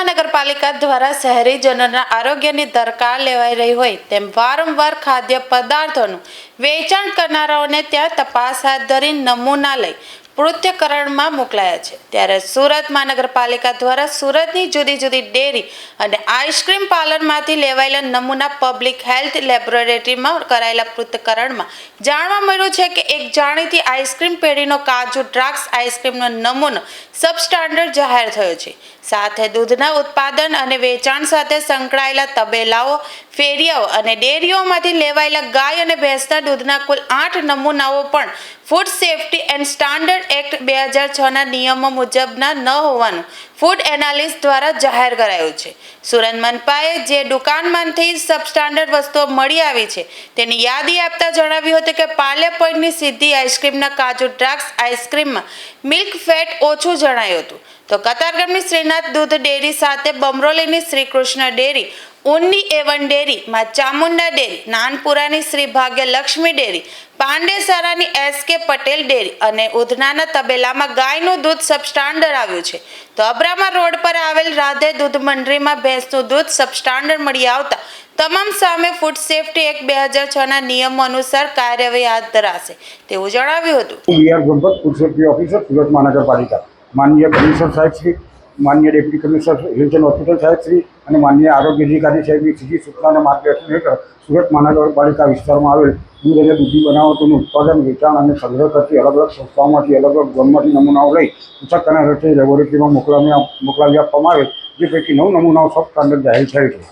મહાનગરપાલિકા દ્વારા શહેરીજનોના આરોગ્યની દરકાર લેવાઈ રહી હોય તેમ વારંવાર ખાદ્ય પદાર્થોનું વેચાણ કરનારાઓને ત્યાં તપાસ હાથ ધરી નમૂના લઈ પૃથ્થકરણમાં મોકલાયા છે। ત્યારે સુરત મહાનગરપાલિકા દ્વારા સુરતની જુદી જુદી ડેરી અને આઈસ્ક્રીમ પાર્લરમાંથી લેવાયેલા નમૂના પબ્લિક હેલ્થ લેબોરેટરીમાં કરાયેલા પૃથ્થકરણમાં જાણવા મળ્યું છે કે એક જાણીતી આઈસ્ક્રીમ પેઢીનો કાજુ દ્રાક્ષ આઈસ્ક્રીમનો નમૂનો સબસ્ટાન્ડર્ડ જાહેર થયો છે। સાથે દૂધના ઉત્પાદન અને વેચાણ સાથે સંકળાયેલા તબેલાઓ, ફેરિયાઓ અને ડેરીઓમાંથી લેવાયેલા ગાય અને ભેંસના દૂધના કુલ 8 નમૂનાઓ પણ food safety and standard act 2006ના નિયમો મુજબના ન હોવાનું ફૂડ એનાલિસ્ટ દ્વારા જાહેર કરાયું છે। સુરત મનપાએ જે દુકાનમાંથી સબસ્ટાન્ડર્ડ વસ્તુઓ મળી આવી છે તેની યાદી આપતા જણાવ્યું હતું કે પાર્લે પોઈન્ટની સીધી આઈસ્ક્રીમના કાજુ દ્રાક્ષ આઈસ્ક્રીમમાં મિલ્ક ફેટ ઓછું જણાયું હતું, તો કતારગામની શ્રીનાથ દૂધ ડેરી સાથે બમરોલીની શ્રી કૃષ્ણ ડેરી, ઊનની A1 ડેરીમાં ચામુંડા ડેરી, નાનપુરાની શ્રી ભાગ્યલક્ષ્મી ડેરી, પાંડેસરાની SK પટેલ ડેરી અને ઉધનાના તબેલામાં ગાયનું દૂધ સબસ્ટાન્ડર્ડ આવ્યું છે, તો અબ્રામા રોડ પર આવેલ રાધે દૂધ મંડળીમાં ભેંસનું દૂધ સબસ્ટાન્ડર્ડ મળી આવતા તમામ સામે ફૂડ સેફ્ટી એક્ટ 2006ના નિયમો અનુસાર કાર્યવાહી હાથ ધરાશે તેવું જણાવ્યું હતું। ફૂડ સેફ્ટી ઓફિસર સુરત મહાનગરપાલિકા, માનનીય કમિશનર સાહેબ શ્રી, માનનીય deputy commissioner health and hospital સાહેબ શ્રી અને માનનીય આરોગ્ય અધિકારી સાહેબની સીધી સૂચના અને માર્ગદર્શન હેઠળ સુરત મહાનગરપાલિકા વિસ્તારમાં આવેલ દૂધ અને દૂધની બનાવટોનું ઉત્પાદન, વેચાણ અને સંગ્રહ કરતી અલગ અલગ સંસ્થાઓમાંથી અલગ અલગ ઝોનમાંથી નમૂનાઓ લઈ પૃથ્થકરણ હેઠળ લેબોરેટરીમાં મોકલાવી આપવામાં આવેલ, જે પૈકી 9 નમૂનાઓ સબ સ્ટાન્ડર્ડ જાહેર થયેલ છે।